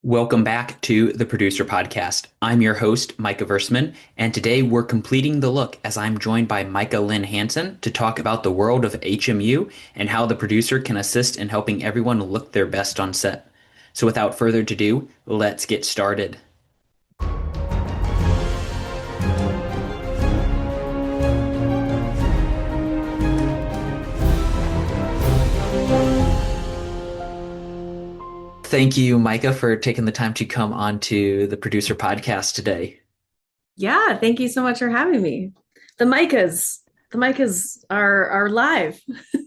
Welcome back to the Producer Podcast. I'm your host, Micah Versemann, and today we're completing the look as I'm joined by Micah Lynn Hanson to talk about the world of HMU and how the producer can assist in helping everyone look their best on set. So without further ado, let's get started. Thank you, Micah, for taking the time to come on to the Producer Podcast today. Yeah, thank you so much for having me. The Micahs are live.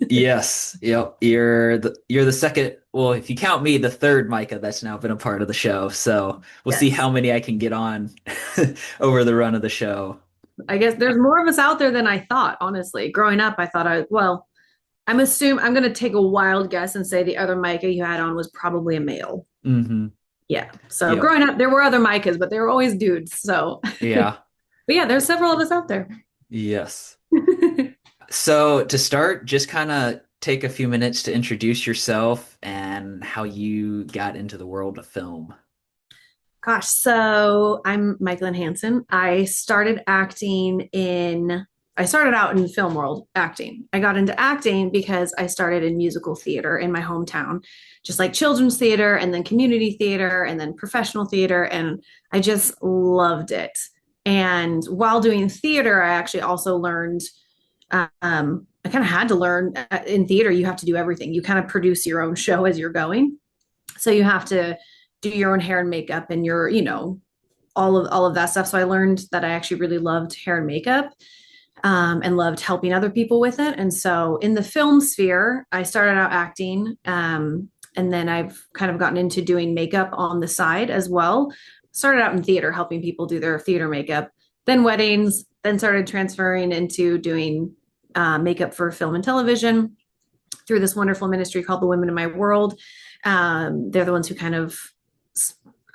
Yes, yep. You're the second, well, if you count me, the third Micah that's now been a part of the show. So we'll see Yes. how many I can get on over the run of the show. I guess there's more of us out there than I thought, honestly. Growing up, I thought I'm going to take a wild guess and say the other Micah you had on was probably a male. Hmm. Yeah. So Yep. growing up, there were other Micahs, but they were always dudes. So, but Yeah. yeah, there's several of us out there. Yes. So to start, just kind of take a few minutes to introduce yourself and how you got into the world of film. Gosh, so I'm Micah Hanson. I started out in the film world acting. I got into acting because I started in musical theater in my hometown, just like children's theater and then community theater and then professional theater. And I just loved it. And while doing theater, I actually also learned, I kind of had to learn in theater, you have to do everything. You kind of produce your own show as you're going. So you have to do your own hair and makeup and all of that stuff. So I learned that I actually really loved hair and makeup, and loved helping other people with it. And so in the film sphere, I started out acting, and then I've kind of gotten into doing makeup on the side as well. Started out in theater, helping people do their theater makeup, then weddings, then started transferring into doing makeup for film and television through this wonderful ministry called the Women in My World. They're the ones who kind of,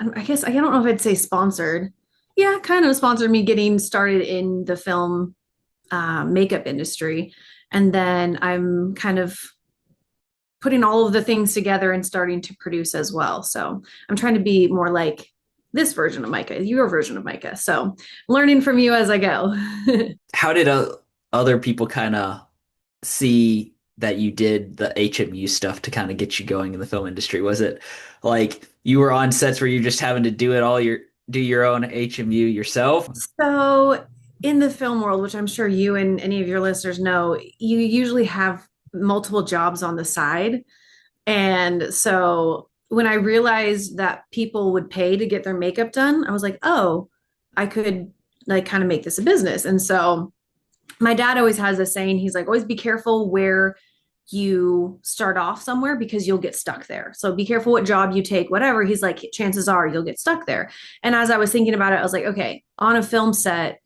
I guess, I don't know if I'd say sponsored. Yeah, kind of sponsored me getting started in the film makeup industry. And then I'm kind of putting all of the things together and starting to produce as well. So I'm trying to be more like this version of Micah, your version of Micah. So learning from you as I go. How did other people kind of see that you did the HMU stuff to kind of get you going in the film industry? Was it like you were on sets where you're just having to do your own HMU yourself? So in the film world, which I'm sure you and any of your listeners know, you usually have multiple jobs on the side. And so when I realized that people would pay to get their makeup done, I was like, oh, I could like kind of make this a business. And so my dad always has this saying, he's like, always be careful where you start off somewhere because you'll get stuck there. So be careful what job you take, whatever. He's like, chances are you'll get stuck there. And as I was thinking about it, I was like, okay, on a film set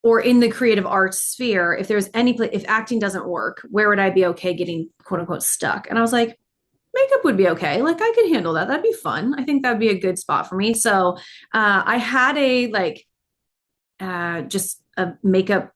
or in the creative arts sphere, if there's any place, if acting doesn't work, where would I be okay getting quote unquote stuck? And I was like, makeup would be okay. Like I could handle that. That'd be fun. I think that'd be a good spot for me. So I had just a makeup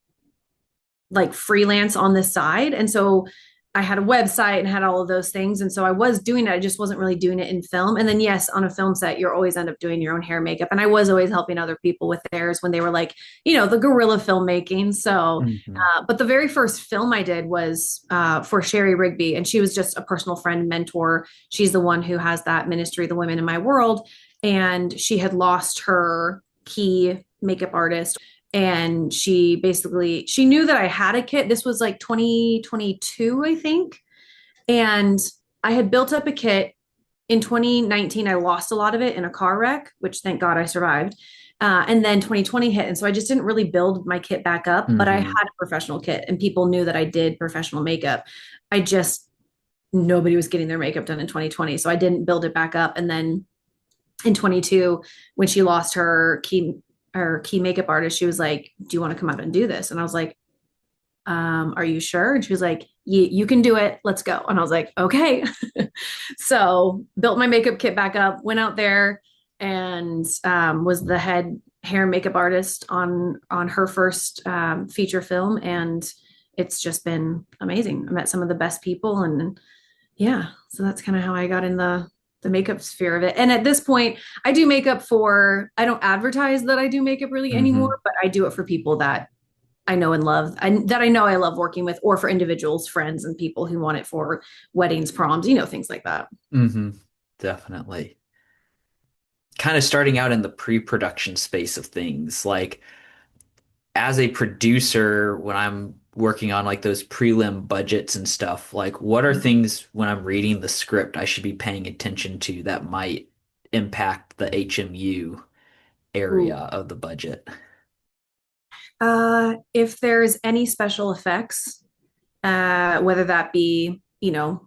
like freelance on the side. And so I had a website and had all of those things. And so I was doing it. I just wasn't really doing it in film. And then, yes, on a film set, you're always end up doing your own hair and makeup. And I was always helping other people with theirs when they were like, the guerrilla filmmaking. So, Hmm. but the very first film I did was for Sherry Rigby. And she was just a personal friend, mentor. She's the one who has that ministry, The Women in My World. And she had lost her key makeup artist, and she knew that I had a kit. This was like 2022, I think. And I had built up a kit in 2019. I lost a lot of it in a car wreck, which thank God I survived. And then 2020 hit. And so I just didn't really build my kit back up, but I had Hmm. a professional kit and people knew that I did professional makeup. Nobody was getting their makeup done in 2020. So I didn't build it back up. And then in 22, when she lost her key makeup artist, she was like, do you want to come out and do this? And I was like, are you sure? And she was like, you can do it. Let's go. And I was like, okay. So built my makeup kit back up, went out there and was the head hair and makeup artist on her first feature film. And it's just been amazing. I met some of the best people and yeah, so that's kind of how I got in the the makeup sphere of it. And at this point, I do makeup for, I don't advertise that I do makeup really Hmm. anymore, but I do it for people that I know and love, and that I know I love working with, or for individuals, friends, and people who want it for weddings, proms, things like that. Hmm. Definitely. Kind of starting out in the pre-production space of things, like as a producer, when I'm working on like those prelim budgets and stuff, like what are things when I'm reading the script I should be paying attention to that might impact the HMU area Ooh. of the budget? If there's any special effects, whether that be,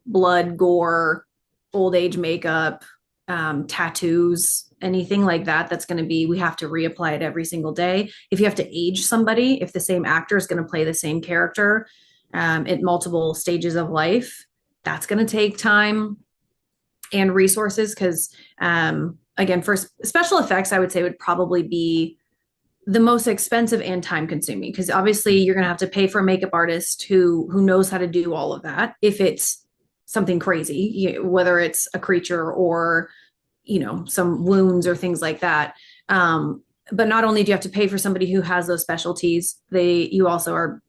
blood, gore, old age makeup, tattoos, anything like that, that's going to be, we have to reapply it every single day. If you have to age somebody, if the same actor is going to play the same character at multiple stages of life, that's going to take time and resources because, again, for special effects, I would say would probably be the most expensive and time consuming because obviously you're going to have to pay for a makeup artist who knows how to do all of that if it's something crazy, whether it's a creature or some wounds or things like that. But not only do you have to pay for somebody who has those specialties, you also are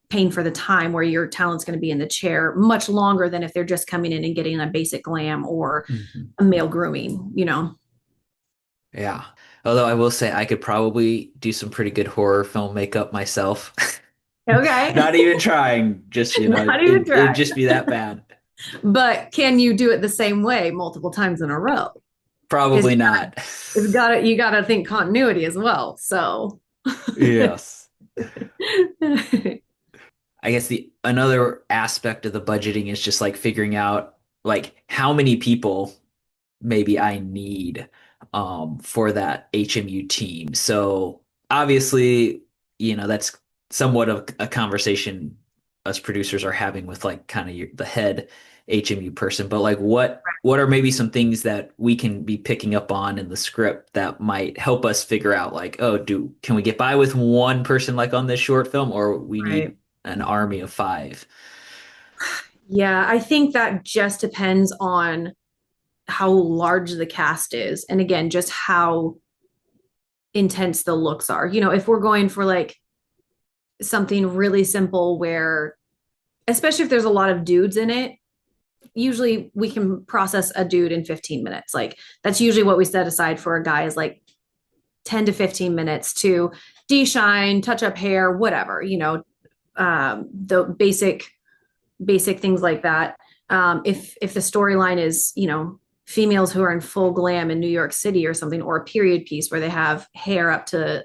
paying for the time where your talent's going to be in the chair much longer than if they're just coming in and getting a basic glam or Hmm. a male grooming. Yeah. Although I will say I could probably do some pretty good horror film makeup myself. Okay. Not even trying, just, Not even it'd try. just be that bad. But can you do it the same way multiple times in a row? Because Probably not. it's got to you got to think continuity as well. So Yes. I guess the another aspect of the budgeting is just like figuring out like how many people maybe I need for that HMU team. So obviously, that's somewhat of a conversation us producers are having with like kind of the head HMU person. But like what are maybe some things that we can be picking up on in the script that might help us figure out like, oh, do can we get by with one person like on this short film, or we need right. an army of five? Yeah, I think that just depends on how large the cast is. And again, just how intense the looks are. If we're going for like something really simple where, especially if there's a lot of dudes in it, usually we can process a dude in 15 minutes. Like that's usually what we set aside for a guy is like 10 to 15 minutes to de-shine, touch up hair, whatever, the basic things like that. If the storyline is, females who are in full glam in New York City or something, or a period piece where they have hair up to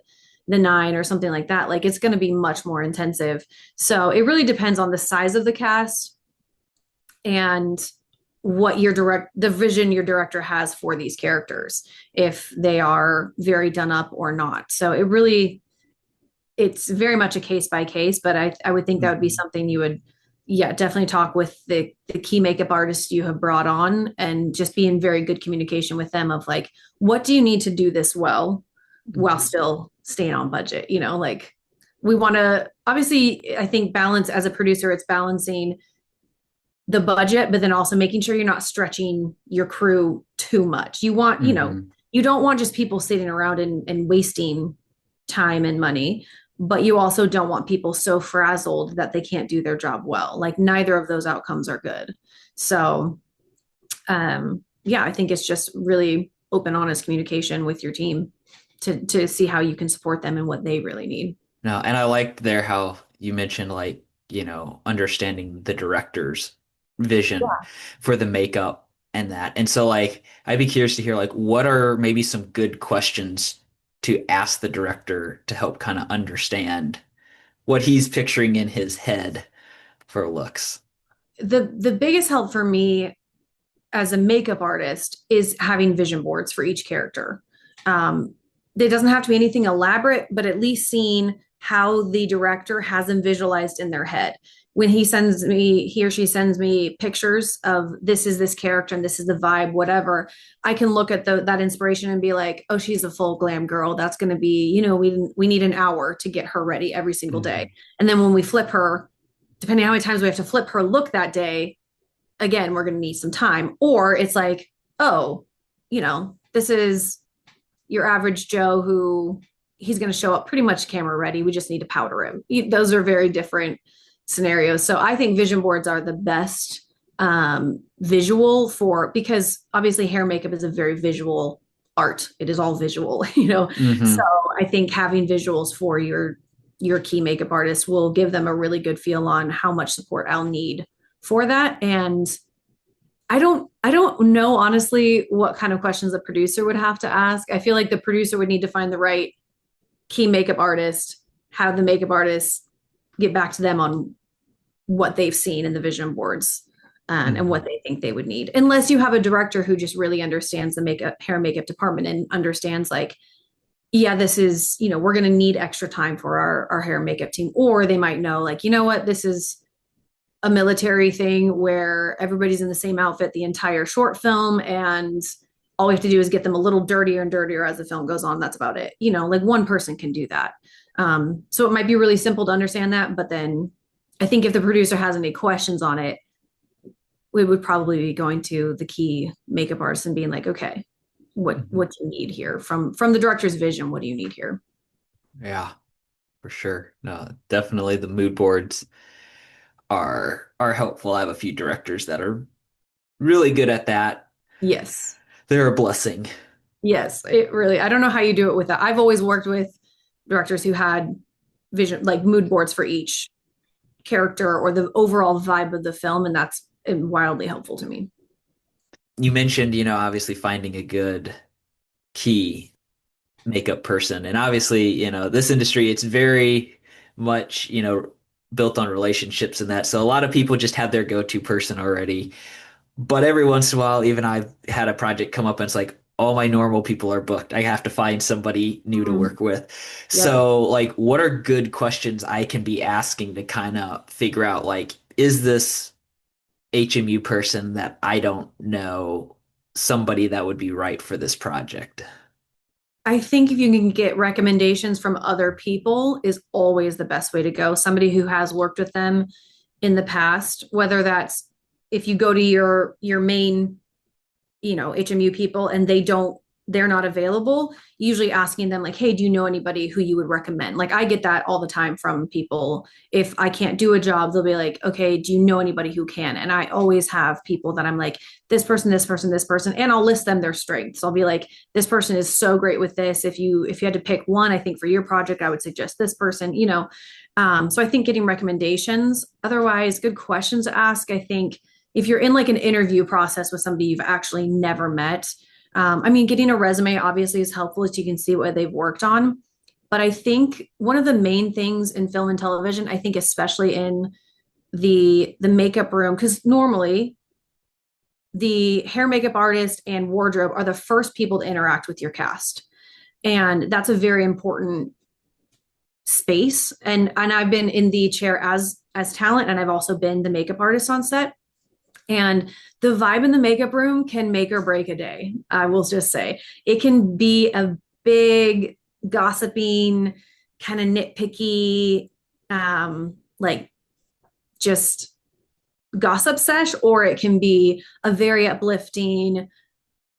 the nine or something like that, like it's going to be much more intensive. So it really depends on the size of the cast and the vision your director has for these characters, if they are very done up or not. So it's very much a case by case, but I would think that would be Mhm. something you would, yeah, definitely talk with the key makeup artists you have brought on and just be in very good communication with them of like, what do you need to do this well while Mhm. still staying on budget? Like we want to, obviously, I think balance as a producer, it's balancing the budget, but then also making sure you're not stretching your crew too much. Mhm. You don't want just people sitting around and wasting time and money, but you also don't want people so frazzled that they can't do their job well. Like neither of those outcomes are good. So, yeah, I think it's just really open, honest communication with your team to see how you can support them and what they really need. No, and I liked there how you mentioned like, understanding the director's vision for the makeup and that. And so like I'd be curious to hear like what are maybe some good questions to ask the director to help kind of understand what he's picturing in his head for looks. The biggest help for me as a makeup artist is having vision boards for each character. Um, it doesn't have to be anything elaborate, but at least seeing how the director has them visualized in their head. When he or she sends me pictures of this is this character and this is the vibe, whatever, I can look at that inspiration and be like, oh, she's a full glam girl. That's going to be, we need an hour to get her ready every single day. Hmm. And then when we flip her, depending on how many times we have to flip her look that day, again, we're going to need some time. Or it's like, oh, this is your average Joe who he's going to show up pretty much camera ready. We just need to powder him. Those are very different scenarios. So I think vision boards are the best visual for, because obviously hair and makeup is a very visual art. It is all visual, So Hmm. I think having visuals for your key makeup artist will give them a really good feel on how much support I'll need for that. And I don't know honestly what kind of questions the producer would have to ask. I feel like the producer would need to find the right key makeup artist, have the makeup artist get back to them on what they've seen in the vision boards, and what Hmm. they think they would need. Unless you have a director who just really understands the hair and makeup department and understands like, yeah, this is, we're going to need extra time for our hair and makeup team. Or they might know like, you know what, this is a military thing where everybody's in the same outfit the entire short film, and all we have to do is get them a little dirtier and dirtier as the film goes on. That's about it. Like one person can do that. So it might be really simple to understand that, but then I think if the producer has any questions on it, we would probably be going to the key makeup artist and being like, okay, Hmm. what do you need here from the director's vision? What do you need here? Yeah, for sure. No, definitely the mood boards are helpful. I have a few directors that are really good at that. Yes. They're a blessing. Yes, it really, I don't know how you do it with that. I've always worked with directors who had vision, like mood boards for each character or the overall vibe of the film, and that's wildly helpful to me. You mentioned, obviously finding a good key makeup person. And obviously, this industry, it's very much, built on relationships and that. So a lot of people just have their go-to person already. But every once in a while, even I've had a project come up and it's like, all my normal people are booked. I have to find somebody new to Mm, work with. yep. So, like, what are good questions I can be asking to kind of figure out, like, is this HMU person that I don't know somebody that would be right for this project? I think if you can get recommendations from other people is always the best way to go. Somebody who has worked with them in the past, whether that's if you go to your main HMU people and they're not available, usually asking them like, hey, do you know anybody who you would recommend? Like I get that all the time from people. If I can't do a job, they'll be like, okay, do you know anybody who can? And I always have people that I'm like, this person, this person, this person, and I'll list them their strengths. I'll be like, this person is so great with this. If you had to pick one, I think for your project, I would suggest this person. So I think getting recommendations, otherwise good questions to ask. I think if you're in like an interview process with somebody you've actually never met, I mean, getting a resume obviously is helpful so you can see what they've worked on. But I think one of the main things in film and television, I think especially in the makeup room, because normally the hair makeup artist and wardrobe are the first people to interact with your cast. And that's a very important space. And I've been in the chair as talent, and I've also been the makeup artist on set. And the vibe in the makeup room can make or break a day. I will just say it can be a big, gossiping, kind of nitpicky, like just gossip sesh, or it can be a very uplifting,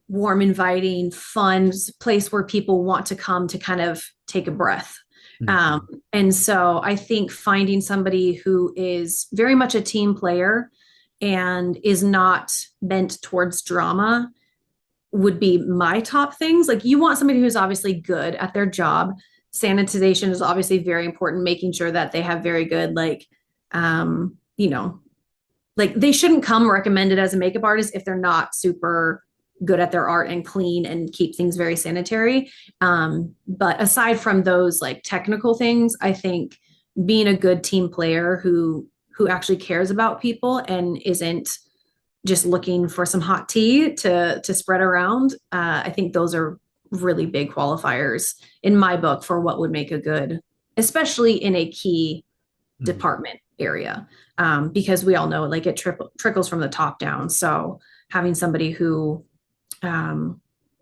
warm, inviting, fun place where people want to come to kind of take a breath. Um, Mhm. and so I think finding somebody who is very much a team player and is not bent towards drama would be my top things. Like you want somebody who's obviously good at their job. Sanitization is obviously very important, making sure that they have very good, like, um, you know, like they shouldn't come recommended as a makeup artist if they're not super good at their art and clean and keep things very sanitary. But aside from those like technical things, I think being a good team player who actually cares about people and isn't just looking for some hot tea to spread around, I think those are really big qualifiers in my book for what would make a good, especially in a key Mhm. department area, because we all know like it trickles from the top down. So having somebody who, um,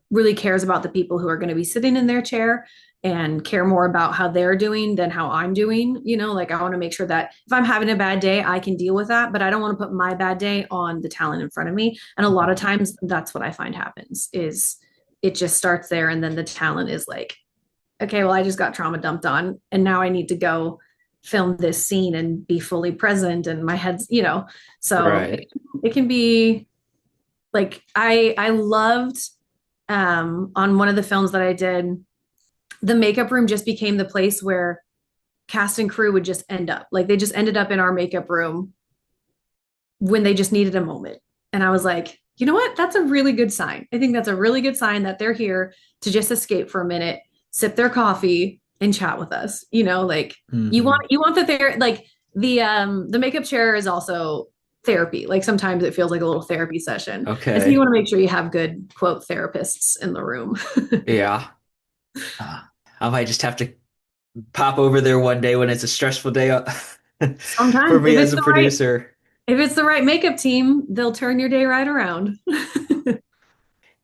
really cares about the people who are going to be sitting in their chair and care more about how they're doing than how I'm doing. Like I want to make sure that if I'm having a bad day, I can deal with that, but I don't want to put my bad day on the talent in front of me. And a lot of times that's what I find happens is it just starts there. And then the talent is like, okay, well, I just got trauma dumped on and now I need to go film this scene and be fully present and my head's. So Right. it can be like I loved on one of the films that I did, the makeup room just became the place where cast and crew would just end up. Like they just ended up in our makeup room when they just needed a moment. And I was like, you know what? That's a really good sign. I think that's a really good sign that they're here to just escape for a minute, sip their coffee and chat with us. Like Hmm. you want that they're like the makeup chair is also therapy. Like sometimes it feels like a little therapy session. And so you Okay. want to make sure you have good quote therapists in the room. Yeah. Uh, I might just have to pop over there one day when it's a stressful day for Sometimes me as a producer. if it's the right makeup team, they'll turn your day right around.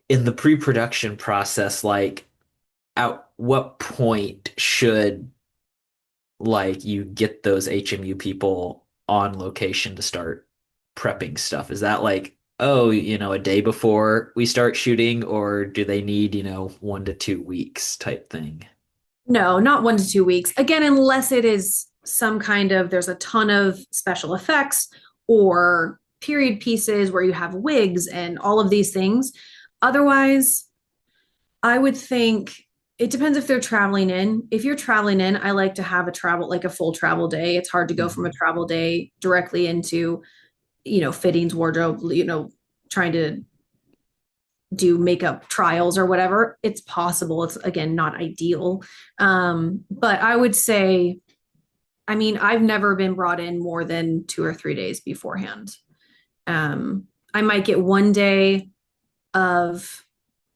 In the pre-production process, like at what point should like you get those HMU people on location to start prepping stuff? Is that like, oh, a day before we start shooting, or do they need, 1 to 2 weeks type thing? No, not 1 to 2 weeks. Again, unless it is some kind of, there's a ton of special effects or period pieces where you have wigs and all of these things. Otherwise, I would think it depends if they're traveling in. If you're traveling in, I like to have like a full travel day. It's hard to go from a Mhm. travel day directly into, fittings, wardrobe, trying to do makeup trials or whatever. It's possible. It's again not ideal. But I would say, I mean, I've never been brought in more than 2 or 3 days beforehand. I might get one day of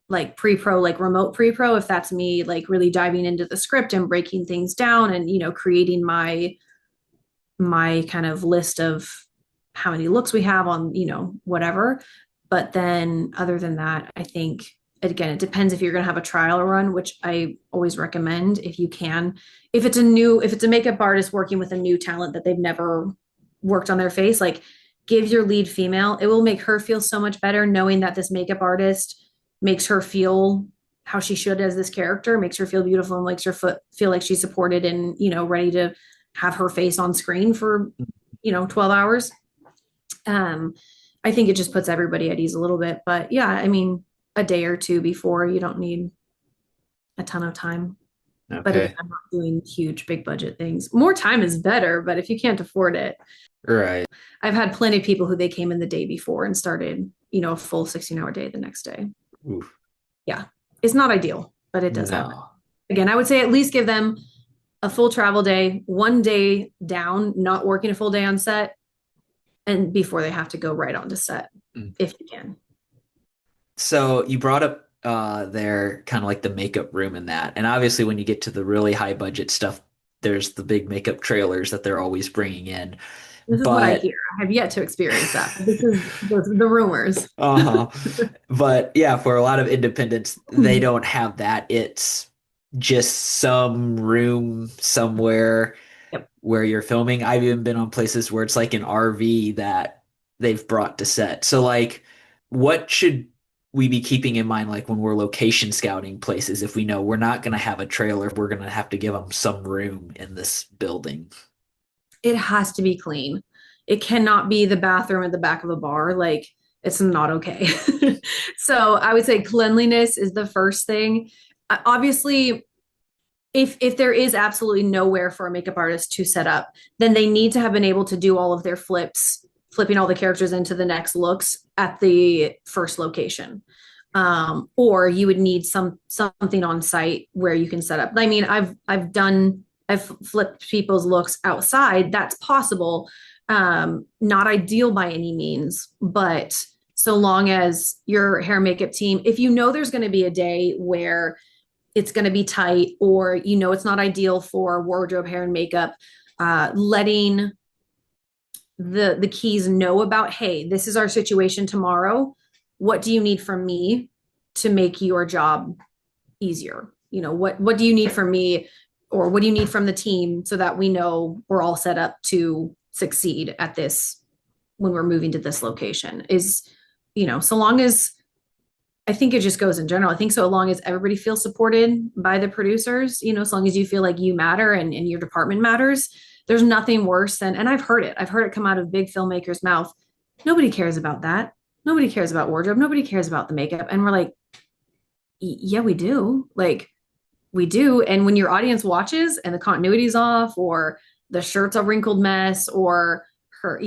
like pre-pro, like remote pre-pro, if that's me like really diving into the script and breaking things down and creating my kind of list of how many looks we have on, whatever. But then other than that, I think again, it depends if you're going to have a trial run, which I always recommend if you can. If it's a makeup artist working with a new talent that they've never worked on their face, like give your lead female, it will make her feel so much better knowing that this makeup artist makes her feel how she should as this character, makes her feel beautiful and makes her feel like she's supported and, ready to have her face on screen for 12 hours. um I think it just puts everybody at ease a little bit, but yeah, I mean, a day or two before, you don't need a ton of time. But again, Okay. I'm not doing huge big budget things. More time is better, but if you can't afford it, Right. I've had plenty of people who they came in the day before and started a full 16-hour day the next day. Oof. Yeah, it's not ideal, but it does happen. No. Again, I would say at least give them a full travel day, one day down, not working a full day on set, and before they have to go right onto set, Mm. if you can. So you brought up their kind of like the makeup room and that. And obviously when you get to the really high budget stuff, there's the big makeup trailers that they're always bringing in. This is what I But hear. I have yet to experience that. This is the rumors. uh-huh. But yeah, for a lot of independents, they don't have that. It's just some room somewhere Yep. where you're filming. I've even been on places where it's like an RV that they've brought to set. So like what should we be keeping in mind like when we're location scouting places if we know we're not going to have a trailer, we're going to have to give them some room in this building. It has to be clean. It cannot be the bathroom at the back of a bar. Like it's not okay. So I would say cleanliness is the first thing. Obviously, if there is absolutely nowhere for a makeup artist to set up, then they need to have been able to do all of their flipping all the characters into the next looks at the first location. Or you would need something on site where you can set up. I mean, I've flipped people's looks outside. That's possible. Not ideal by any means, but so long as your hair and makeup team, if you know there's going to be a day where it's going to be tight or it's not ideal for wardrobe, hair, and makeup, letting the keys know about, hey, this is our situation tomorrow. What do you need from me to make your job easier. What do you need from me, or what do you need from the team, so that we know we're all set up to succeed at this when we're moving to this location. Is so long as, I think it just goes in general. I think so long as everybody feels supported by the producers, as long as you feel like you matter and your department matters, there's nothing worse than, and I've heard it come out of big filmmakers' mouth. Nobody cares about that. Nobody cares about wardrobe. Nobody cares about the makeup. And we're like, yeah, we do. Like, we do. And when your audience watches and the continuity's off, or the shirt's a wrinkled mess, or her,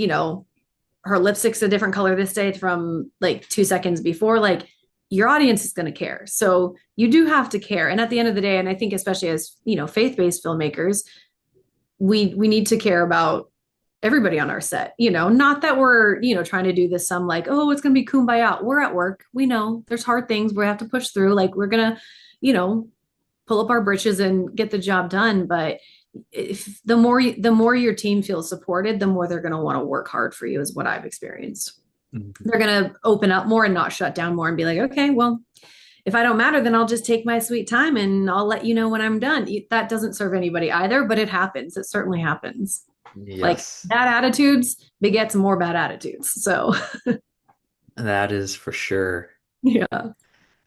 her lipstick's a different color this day from like 2 seconds before, like, your audience is going to care. So you do have to care. And at the end of the day, and I think especially as, faith-based filmmakers, we need to care about everybody on our set, not that we're, trying to do this some like, oh, it's going to be kumbaya. We're at work. We know there's hard things we have to push through. Like, we're going to, pull up our britches and get the job done. But if the more your team feels supported, the more they're going to want to work hard for you, is what I've experienced. Mhm. They're going to open up more and not shut down more and be like, okay, well, if I don't matter, then I'll just take my sweet time and I'll let you know when I'm done. That doesn't serve anybody either, but it happens. It certainly happens. Like, Yes, bad attitudes begets more bad attitudes. So, that is for sure. yeah.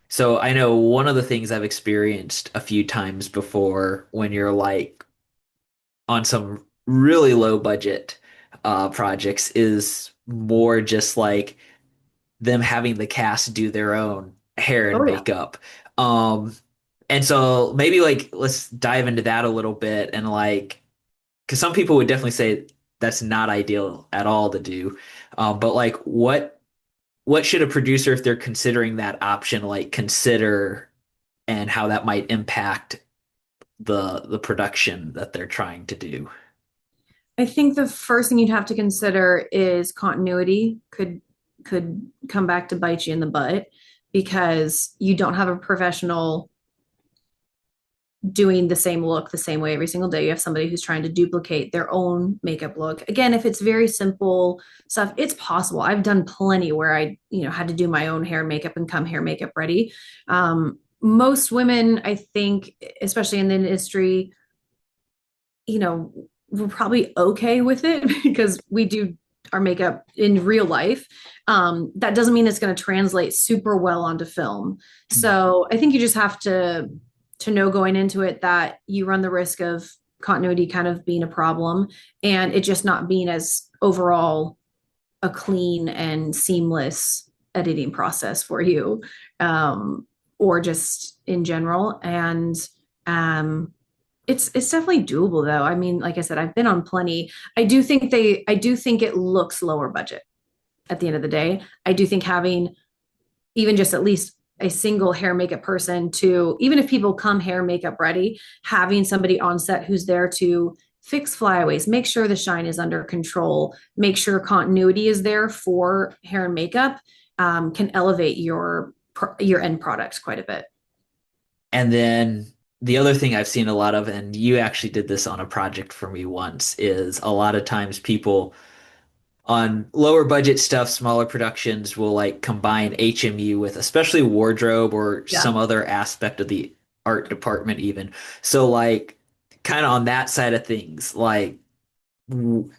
So I know one of the things I've experienced a few times before when you're like on some really low budget projects is more just like them having the cast do their own hair and Oh, yeah. makeup. Um, and so maybe like let's dive into that a little bit and like because some people would definitely say that's not ideal at all to do. But like what should a producer, if they're considering that option, like consider and how that might impact the production that they're trying to do? I think the first thing you'd have to consider is continuity could come back to bite you in the butt, because you don't have a professional doing the same look the same way every single day. You have somebody who's trying to duplicate their own makeup look. Again, if it's very simple stuff, it's possible. I've done plenty where I, had to do my own hair and makeup and come hair makeup ready. Most women, I think, especially in the industry, we're probably okay with it because we do our makeup in real life. That doesn't mean it's going to translate super well onto film. So I think you just have to know going into it that you run the risk of continuity kind of being a problem, and it just not being as overall a clean and seamless editing process for you, or just in general. And it's definitely doable though. I mean, like I said, I've been on plenty. I do think it looks lower budget at the end of the day. I do think having even just at least a single hair makeup person, to, even if people come hair makeup ready, having somebody on set who's there to fix flyaways, make sure the shine is under control, make sure continuity is there for hair and makeup, can elevate your end product quite a bit. And then the other thing I've seen a lot of, and you actually did this on a project for me once, is a lot of times people on lower budget stuff, smaller productions will like combine HMU with especially wardrobe or Yeah. some other aspect of the art department even. So like kind of on that side of things, like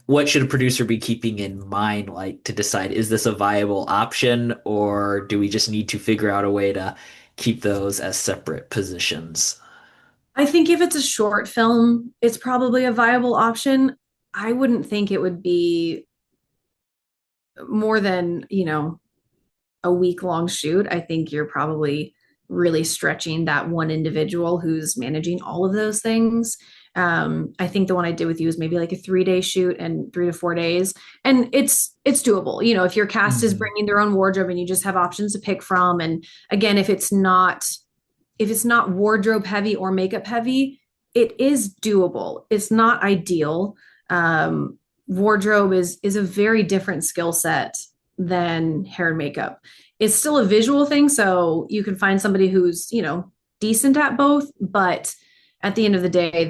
what should a producer be keeping in mind like to decide is this a viable option or do we just need to figure out a way to keep those as separate positions? I think if it's a short film, it's probably a viable option. I wouldn't think it would be more than, a week long shoot. I think you're probably really stretching that one individual who's managing all of those things. I think the one I did with you is maybe like a 3 day shoot and 3 to 4 days, and it's doable. If your cast is Mhm. bringing their own wardrobe and you just have options to pick from, and again, if it's not wardrobe heavy or makeup heavy, it is doable. It's not ideal. Wardrobe is a very different skill set than hair and makeup. It's still a visual thing, so you can find somebody who's, decent at both, but at the end of the day,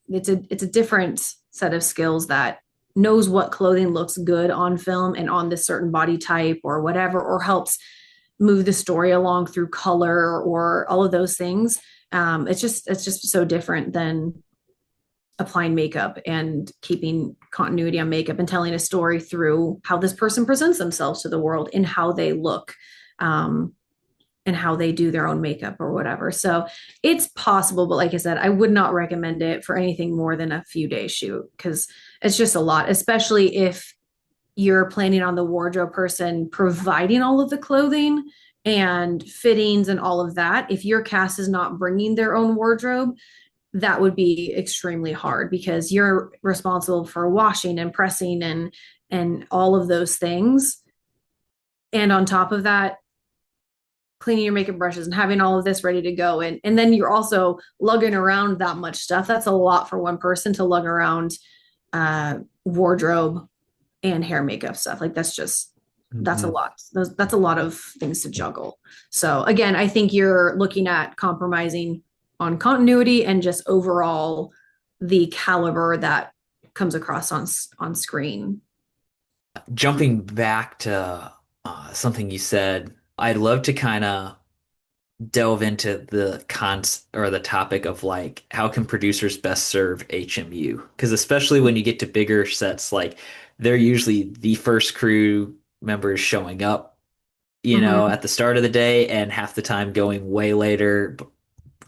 it's a different set of skills that knows what clothing looks good on film and on this certain body type or whatever, or helps move the story along through color or all of those things. It's just so different than applying makeup and keeping continuity on makeup and telling a story through how this person presents themselves to the world and how they look. And how they do their own makeup or whatever. So it's possible, but like I said, I would not recommend it for anything more than a few days shoot because it's just a lot, especially if you're planning on the wardrobe person providing all of the clothing and fittings and all of that. If your cast is not bringing their own wardrobe, that would be extremely hard because you're responsible for washing and pressing and all of those things. And on top of that, cleaning your makeup brushes and having all of this ready to go. And then you're also lugging around that much stuff. That's a lot for one person to lug around wardrobe and hair makeup stuff. Like that's a lot. That's a lot of things to juggle. So again, I think you're looking at compromising on continuity and just overall the caliber that comes across on screen. Jumping back to something you said, I'd love to kind of delve into the cons or the topic of like how can producers best serve HMU? Because especially when you get to bigger sets, like they're usually the first crew members showing up, Mm-hmm. at the start of the day and half the time going way later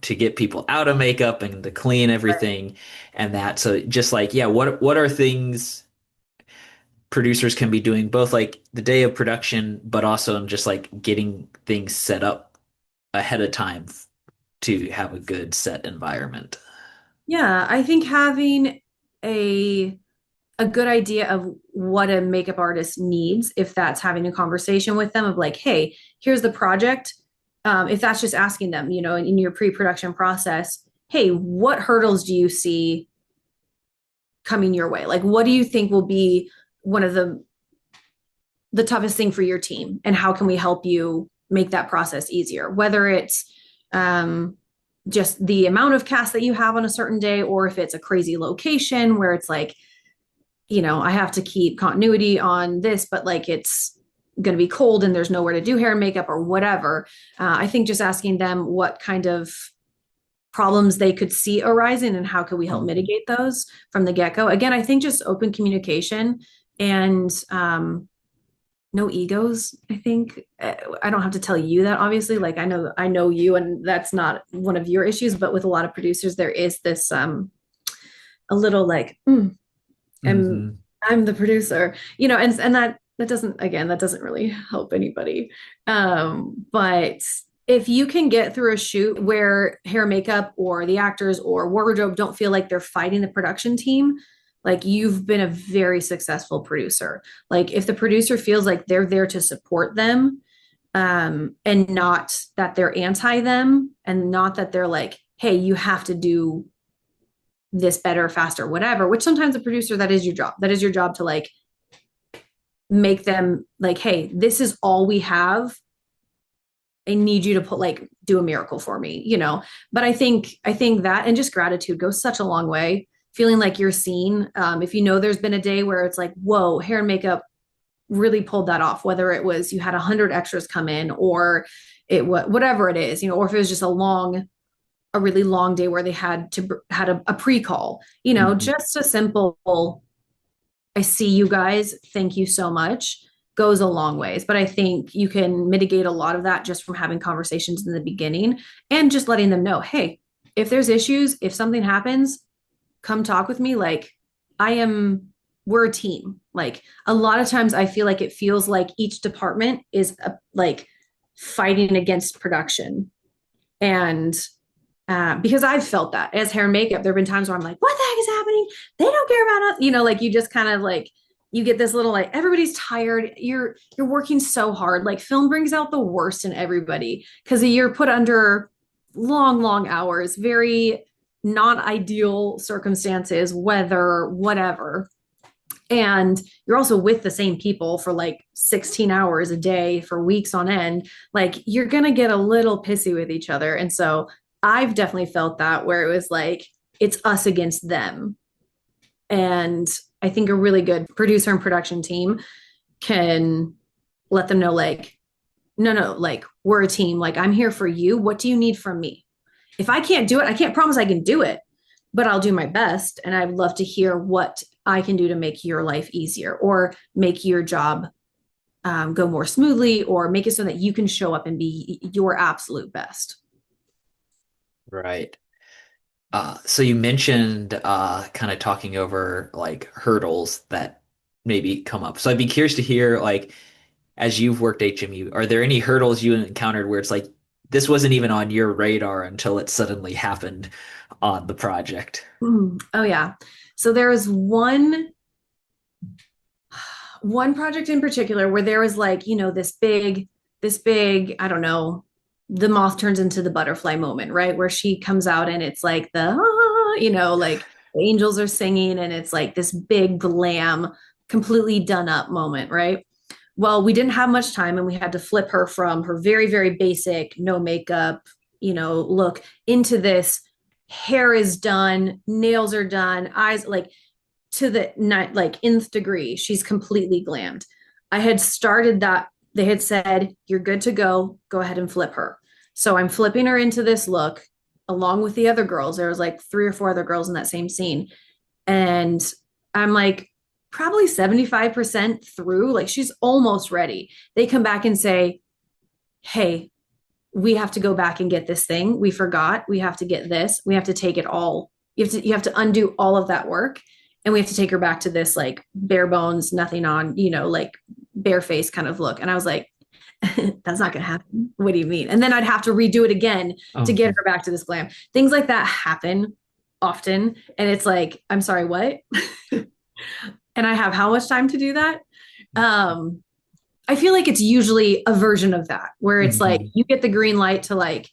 to get people out of makeup and to clean everything and that. So just like, yeah, what are things producers can be doing both like the day of production, but also in just like getting things set up ahead of time to have a good set environment. Yeah, I think having a a good idea of what a makeup artist needs, if that's having a conversation with them of like, hey, here's the project. If that's just asking them, in your pre-production process, hey, what hurdles do you see coming your way? Like, what do you think will be one of the toughest thing for your team, and how can we help you make that process easier? Whether it's just the amount of cast that you have on a certain day, or if it's a crazy location where it's like, I have to keep continuity on this, but like it's going to be cold and there's nowhere to do hair and makeup or whatever. I think just asking them what kind of problems they could see arising and how could we help mitigate those from the get go. Again, I think just open communication and no egos. I think I don't have to tell you that, obviously. Like I know you, and that's not one of your issues. But with a lot of producers, there is this a little like, I'm Hmm. I'm the producer, and that doesn't really help anybody. But if you can get through a shoot where hair, makeup, or the actors or wardrobe don't feel like they're fighting the production team, like you've been a very successful producer. Like if the producer feels like they're there to support them, and not that they're anti them, and not that they're like, hey, you have to do this better, faster, whatever, which sometimes a producer, that is your job. That is your job to like make them like, hey, this is all we have. I need you to do a miracle for me. But I think that, and just gratitude goes such a long way. Feeling like you're seen. If there's been a day where it's like, whoa, hair and makeup really pulled that off, whether it was you had 100 extras come in, or whatever it is, or if it was just a really long day where they had a pre-call, Hmm. just a simple, I see you guys, thank you so much, goes a long ways. But I think you can mitigate a lot of that just from having conversations in the beginning and just letting them know, hey, if there's issues, if something happens, come talk with me. Like we're a team. Like a lot of times I feel like it feels like each department is like fighting against production. And because I've felt that as hair and makeup, there have been times where I'm like, what the heck is happening? They don't care about us. Like you just kind of like, you get this little, like, everybody's tired. You're working so hard. Like film brings out the worst in everybody because you're put under long, long hours, very not ideal circumstances, weather, whatever. And you're also with the same people for like 16 hours a day for weeks on end. Like you're going to get a little pissy with each other. And so I've definitely felt that, where it was like, it's us against them. And I think a really good producer and production team can let them know, like, no, like we're a team. Like I'm here for you. What do you need from me? If I can't do it, I can't promise I can do it, but I'll do my best. And I'd love to hear what I can do to make your life easier or make your job go more smoothly or make it so that you can show up and be your absolute best. Right. So you mentioned kind of talking over like hurdles that maybe come up. So I'd be curious to hear like as you've worked HMU, are there any hurdles you encountered where it's like this wasn't even on your radar until it suddenly happened on the project? Oh yeah. So there was one project in particular where there was like, this big, I don't know, the moth turns into the butterfly moment, right? Where she comes out and it's like like the angels are singing and it's like this big glam, completely done up moment, right? Well, we didn't have much time and we had to flip her from her very, very basic, no makeup, look into this hair is done, nails are done, eyes like to the not like nth degree. She's completely glammed. I had started that. They had said, you're good to go. Go ahead and flip her. So I'm flipping her into this look along with the other girls. There was like three or four other girls in that same scene. And I'm like probably 75% through. Like she's almost ready. They come back and say, hey, we have to go back and get this thing. We forgot. We have to get this. We have to take it all. You have to undo all of that work. And we have to take her back to this like bare bones, nothing on, like bare face kind of look. And I was like, that's not going to happen. What do you mean? And then I'd have to redo it again to Oh, get her back to this glam. Things like that happen often. And it's like, I'm sorry, what? And I have how much time to do that? Um, I feel like it's usually a version of that where it's like mhm. you get the green light to like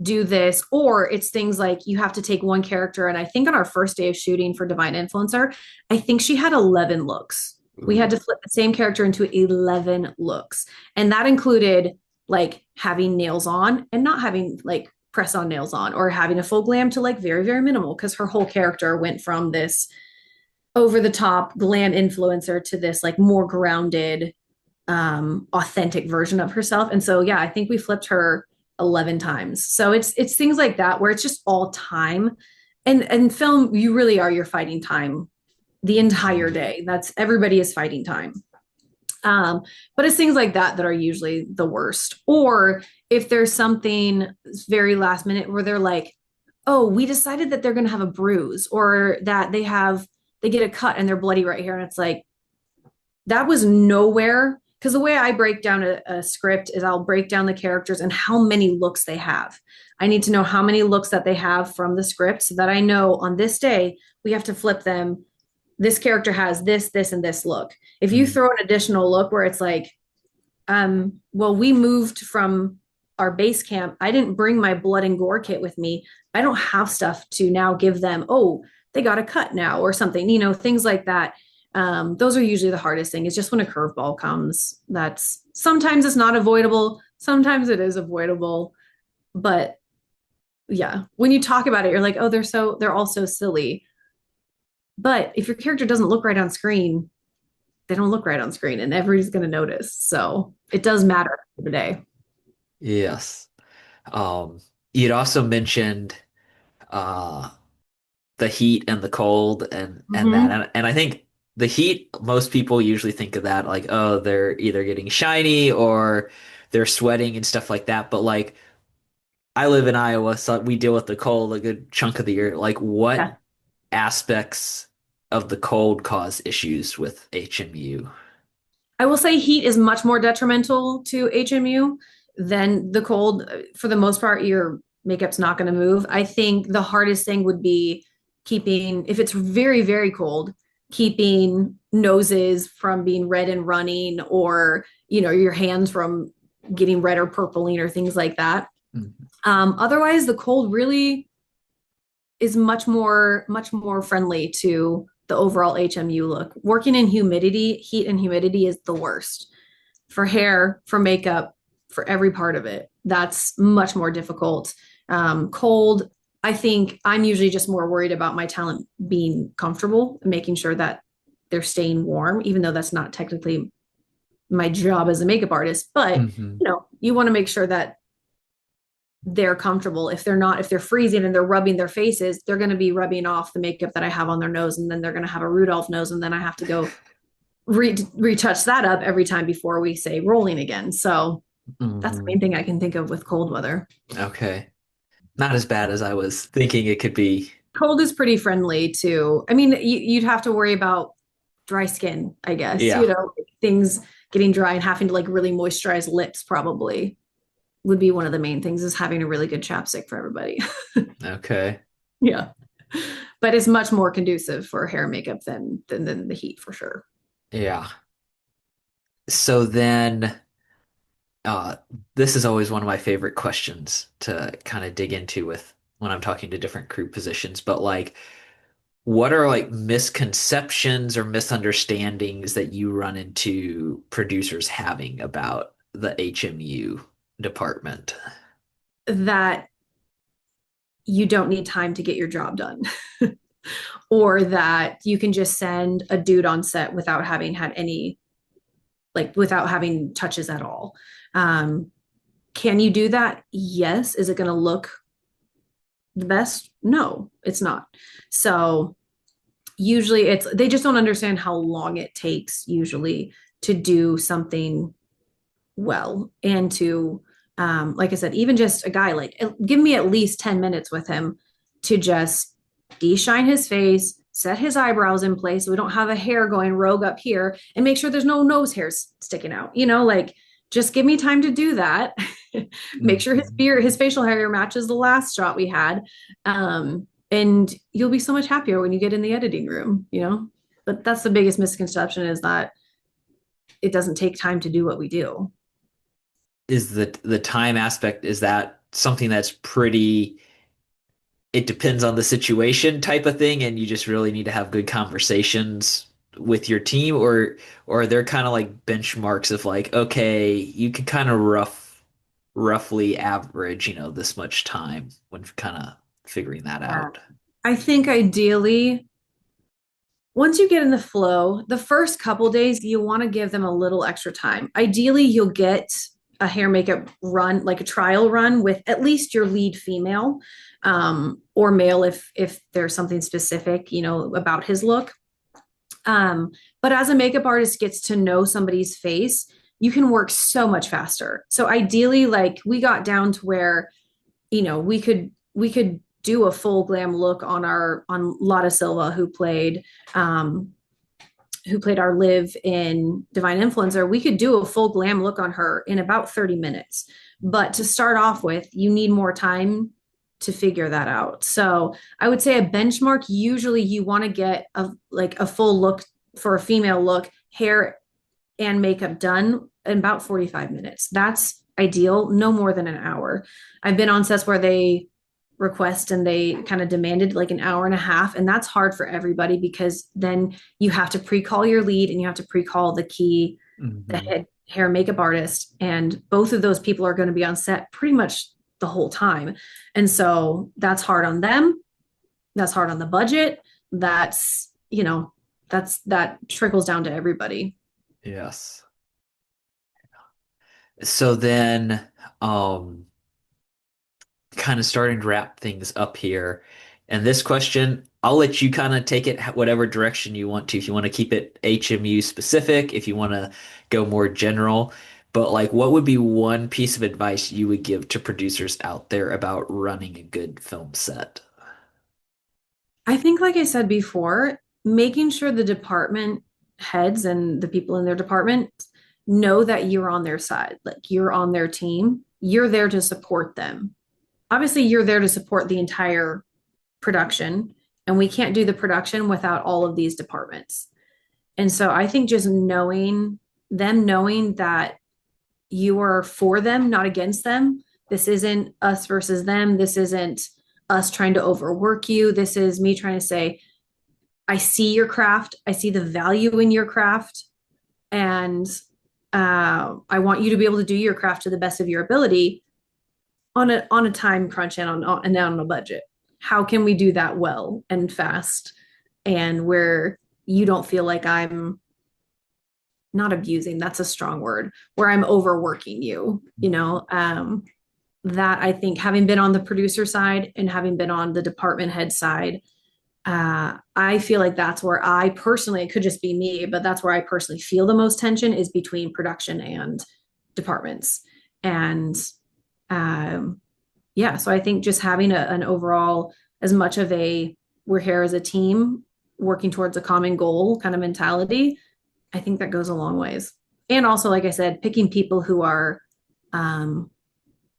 do this, or it's things like you have to take one character. And I think on our first day of shooting for Divine Influencer, I think she had 11 looks. We had Ooh. to flip the same character into 11 looks. And that included like having nails on and not having like press on nails on or having a full glam to like very, very minimal because her whole character went from this over the top glam influencer to this like more grounded authentic version of herself. And so yeah, I think we flipped her 11 times. So it's things like that where it's just all time. And film, you're fighting time the entire day. That's everybody is fighting time. But it's things like that are usually the worst. Or if there's something very last minute where they're like, oh, we decided that they're going to have a bruise or that they get a cut and they're bloody right here. And it's like, that was nowhere. Because the way I break down a script is I'll break down the characters and how many looks they have. I need to know how many looks that they have from the script so that I know on this day we have to flip them. This character has this, and this look. If you Mm. throw an additional look where it's like, well, we moved from our base camp. I didn't bring my blood and gore kit with me. I don't have stuff to now give them, oh, they got a cut now or something, things like that. Those are usually the hardest thing is just when a curveball comes. That's sometimes it's not avoidable, sometimes it is avoidable. But yeah, when you talk about it, you're like, oh, they're all so silly. But if your character doesn't look right on screen, they don't look right on screen and everybody's going to notice. So it does matter for the day. Yes. Um, you'd also mentioned uh the heat and the cold and that Mm-hmm. and I think the heat most people usually think of that like oh they're either getting shiny or they're sweating and stuff like that but like I live in Iowa so we deal with the cold a good chunk of the year like what Yeah. aspects of the cold cause issues with HMU? I will say heat is much more detrimental to HMU than the cold. For the most part, your makeup's not going to move. I think the hardest thing would be keeping, if it's very, very cold, keeping noses from being red and running or, your hands from getting red or purpling or things like that. Mhm. Otherwise, the cold really is much more friendly to the overall HMU look. Working in humidity, heat and humidity is the worst for hair, for makeup, for every part of it. That's much more difficult. Cold, I think I'm usually just more worried about my talent being comfortable and making sure that they're staying warm, even though that's not technically my job as a makeup artist. But, Hmm. you want to make sure that they're comfortable. If they're not, if they're freezing and they're rubbing their faces, they're going to be rubbing off the makeup that I have on their nose. And then they're going to have a Rudolph nose. And then I have to go retouch that up every time before we say rolling again. So that's the Hmm. main thing I can think of with cold weather. Okay. Not as bad as I was thinking it could be. Cold is pretty friendly too. I mean, you'd have to worry about dry skin, I guess, Yeah. things getting dry and having to like really moisturize lips probably would be one of the main things is having a really good chapstick for everybody. Okay. Yeah. But it's much more conducive for hair and makeup than the heat for sure. Yeah. So then, uh, this is always one of my favorite questions to kind of dig into with when I'm talking to different crew positions. But like, what are like misconceptions or misunderstandings that you run into producers having about the HMU department? That you don't need time to get your job done. Or that you can just send a dude on set without having had any, like without having touches at all. Um, can you do that? Yes. Is it going to look the best? No, it's not. So usually they just don't understand how long it takes usually to do something well and to like I said, even just a guy, like give me at least 10 minutes with him to just de-shine his face, set his eyebrows in place so we don't have a hair going rogue up here, and make sure there's no nose hairs sticking out, like just give me time to do that. Make sure his Mhm. beard, his facial hair matches the last shot we had. And you'll be so much happier when you get in the editing room. But that's the biggest misconception, is that it doesn't take time to do what we do. Is the time aspect, is that something that's pretty, it depends on the situation type of thing, and you just really need to have good conversations with your team, or are there kind of like benchmarks of like, okay, you can kind of roughly average, this much time when kind of figuring that Yeah. out. I think ideally, once you get in the flow, the first couple days, you want to give them a little extra time. Ideally, you'll get a hair makeup run, like a trial run with at least your lead female, or male if there's something specific, about his look. But as a makeup artist gets to know somebody's face, you can work so much faster. So ideally, like we got down to where, we could do a full glam look on Lotta Silva, who played our Liv in Divine Influencer. We could do a full glam look on her in about 30 minutes. But to start off with, you need more time to figure that out. So I would say a benchmark, usually you want to get a full look for a female look, hair and makeup done in about 45 minutes. That's ideal, no more than an hour. I've been on sets where they request and they kind of demanded like an hour and a half, and that's hard for everybody because then you have to pre-call your lead and you have to pre-call the Hmm. head hair makeup artist, and both of those people are going to be on set pretty much the whole time. And so that's hard on them, that's hard on the budget, that trickles down to everybody. Yes. So then, um, kind of starting to wrap things up here. And this question, I'll let you kind of take it whatever direction you want to. If you want to keep it HMU specific, if you want to go more general. But like, what would be one piece of advice you would give to producers out there about running a good film set? I think, like I said before, making sure the department heads and the people in their department know that you're on their side, like you're on their team, you're there to support them. Obviously, you're there to support the entire production, and we can't do the production without all of these departments. And so I think just knowing that you are for them, not against them. This isn't us versus them. This isn't us trying to overwork you. This is me trying to say, I see your craft. I see the value in your craft. And I want you to be able to do your craft to the best of your ability on a time crunch and on a budget. How can we do that well and fast, and where you don't feel like I'm not abusing, that's a strong word, where I'm overworking you, that I think having been on the producer side and having been on the department head side, I feel like that's where I personally, it could just be me, but that's where I personally feel the most tension is between production and departments. And yeah, so I think just having an overall, as much of a we're here as a team working towards a common goal kind of mentality, I think that goes a long ways. And also, like I said, picking people who are um,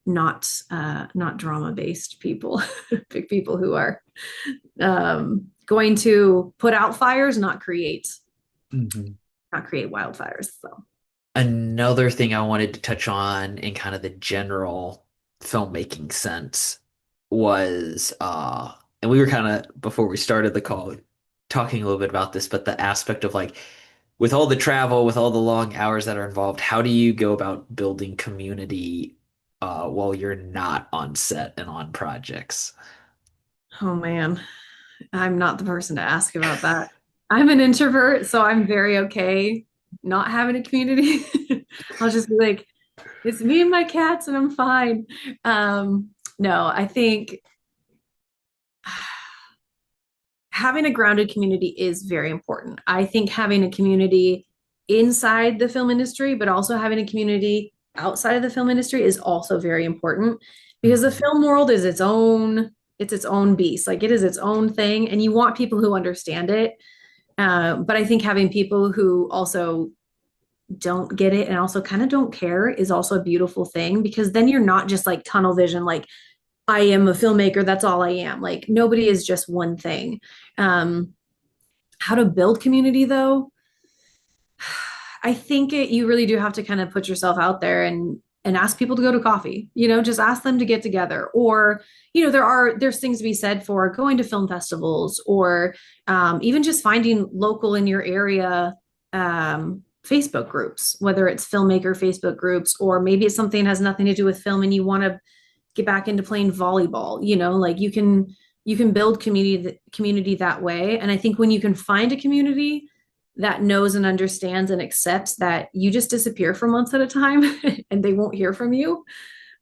not drama based people, pick people who are going to put out fires, Mhm. not create wildfires. So, Another thing I wanted to touch on in kind of the general filmmaking sense was and we were kind of before we started the call talking a little bit about this, but the aspect of like with all the travel, with all the long hours that are involved, how do you go about building community while you're not on set and on projects? oh man, I'm not the person to ask about that. I'm an introvert, so I'm very okay not having a community. I'll just be like, it's me and my cats, and I'm fine. No, I think having a grounded community is very important. I think having a community inside the film industry, but also having a community outside of the film industry is also very important because the Mhm. film world is its own beast. Like it is its own thing, and you want people who understand it. But I think having people who also don't get it and also kind of don't care is also a beautiful thing because then you're not just like tunnel vision, like I am a filmmaker, that's all I am. Like nobody is just one thing. Um, how to build community though, I think you really do have to kind of put yourself out there and ask people to go to coffee, just ask them to get together. Or, there's things to be said for going to film festivals or even just finding local in your area Facebook groups, whether it's filmmaker Facebook groups, or maybe it's something that has nothing to do with film and you want to get back into playing volleyball, like you can build community that way. And I think when you can find a community that knows and understands and accepts that you just disappear for months at a time and they won't hear from you,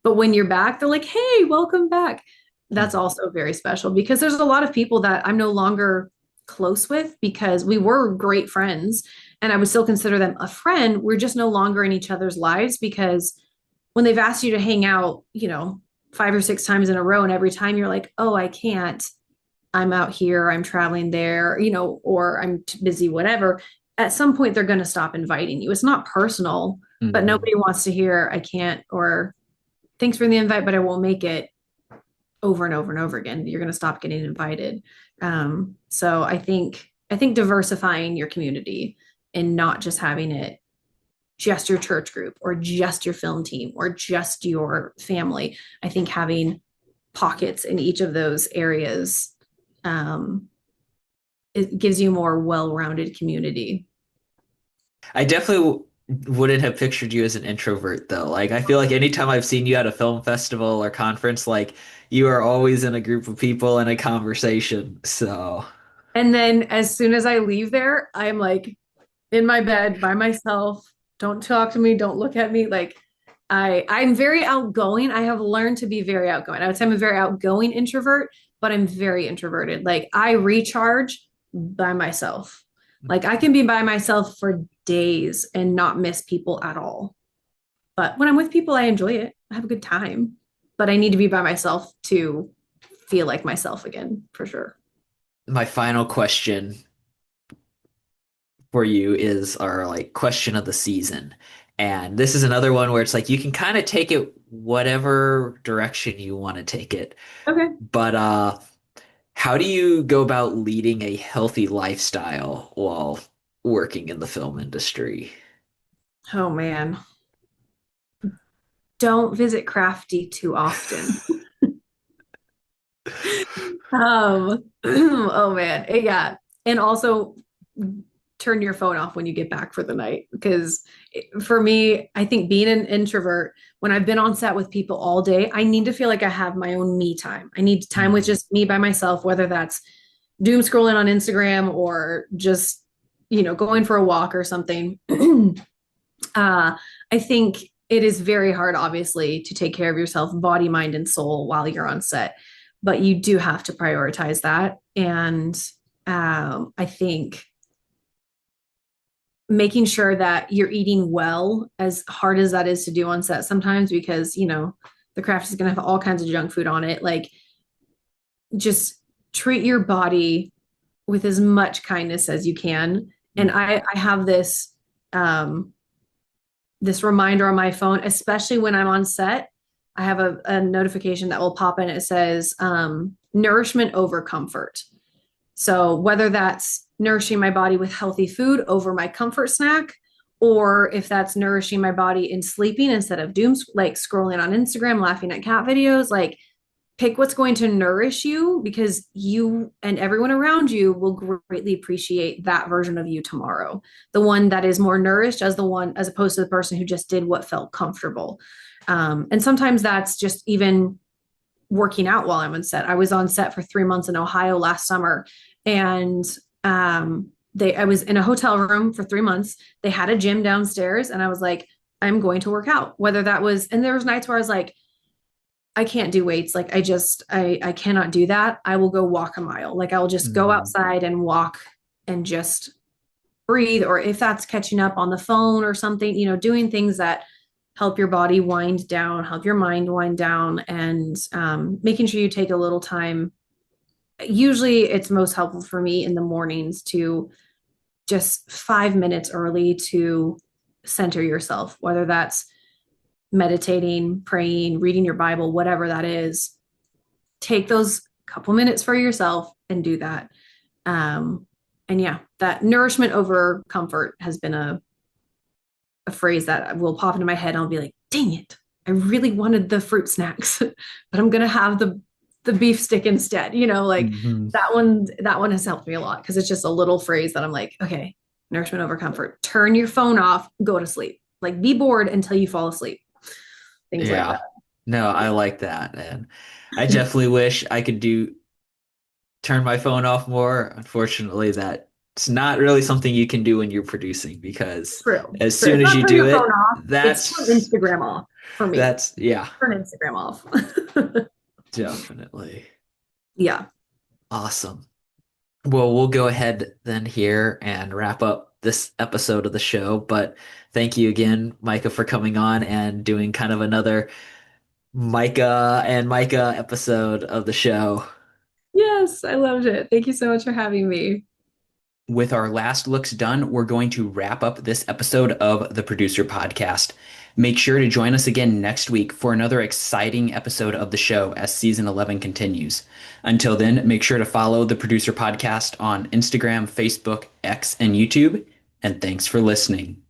but when you're back they're like, hey, welcome back, that's Mhm. also very special because there's a lot of people that I'm no longer close with because we were great friends and I would still consider them a friend. We're just no longer in each other's lives because when they've asked you to hang out, 5 or 6 times in a row, and every time you're like, oh, I can't, I'm out here, I'm traveling there, or I'm busy, whatever. At some point, they're going to stop inviting you. It's not personal, but Mhm. nobody wants to hear, I can't, or thanks for the invite, but I won't make it over and over and over again. You're going to stop getting invited. So I think diversifying your community and not just having it just your church group or just your film team or just your family. I think having pockets in each of those areas, um, it gives you more well-rounded community. I definitely wouldn't have pictured you as an introvert though. Like I feel like anytime I've seen you at a film festival or conference, like you are always in a group of people in a conversation. So, And then as soon as I leave there, I'm like in my bed by myself. Don't talk to me. Don't look at me. Like I'm very outgoing. I have learned to be very outgoing. I would say I'm a very outgoing introvert, but I'm very introverted. Like I recharge by myself. Like I can be by myself for days and not miss people at all. But when I'm with people, I enjoy it. I have a good time. But I need to be by myself to feel like myself again, for sure. my final question for you is our like question of the season. And this is another one where it's like you can kind of take it whatever direction you want to take it. Okay. But how do you go about leading a healthy lifestyle while working in the film industry? Oh man. Don't visit Crafty too often. Oh man. Yeah. And also turn your phone off when you get back for the night. Because for me, I think being an introvert, when I've been on set with people all day, I need to feel like I have my own me time. I need time with Mhm. just me by myself, whether that's doom scrolling on Instagram or just, going for a walk or something. I think it is very hard, obviously, to take care of yourself, body, mind, and soul while you're on set, but you do have to prioritize that. And I think making sure that you're eating well, as hard as that is to do on set sometimes, because the craft is going to have all kinds of junk food on it. Like, just treat your body with as much kindness as you can. And I have this reminder on my phone, especially when I'm on set. I have a notification that will pop in. It says nourishment over comfort. So whether that's nourishing my body with healthy food over my comfort snack, or if that's nourishing my body in sleeping instead of like scrolling on Instagram, laughing at cat videos, like pick what's going to nourish you, because you and everyone around you will greatly appreciate that version of you tomorrow. The one that is more nourished as opposed to the person who just did what felt comfortable. And sometimes that's just even working out while I'm on set. I was on set for 3 months in Ohio last summer, and I was in a hotel room for 3 months. They had a gym downstairs, and I was like, I'm going to work out. And there was nights where I was like, I can't do weights. Like I cannot do that. I will go walk a mile. Like I'll just go outside and walk and just breathe. Or if that's catching up on the phone or something, doing things that help your body wind down, help your mind wind down, and making sure you take a little time. Usually it's most helpful for me in the mornings to just 5 minutes early to center yourself, whether that's meditating, praying, reading your Bible, whatever that is. Take those couple minutes for yourself and do that. And yeah, that nourishment over comfort has been a phrase that will pop into my head. I'll be like, dang it, I really wanted the fruit snacks, but I'm gonna have the beef stick instead. That one has helped me a lot, because it's just a little phrase that I'm like, okay, nourishment over comfort. Turn your phone off, go to sleep. Like, be bored until you fall asleep. Things like that. No, I like that. And I definitely wish I could turn my phone off more. Unfortunately, that's not really something you can do when you're producing, because as soon as you do it, it's turn Instagram off for me. Turn Instagram off. Definitely. Yeah. Awesome. Well, we'll go ahead then here and wrap up this episode of the show. But thank you again, Micah, for coming on and doing kind of another Micah and Micah episode of the show. Yes, I loved it. Thank you so much for having me. With our last looks done, we're going to wrap up this episode of the Producer Podcast. Make sure to join us again next week for another exciting episode of the show as season 11 continues. Until then, make sure to follow the Producer Podcast on Instagram, Facebook, X, and YouTube. And thanks for listening.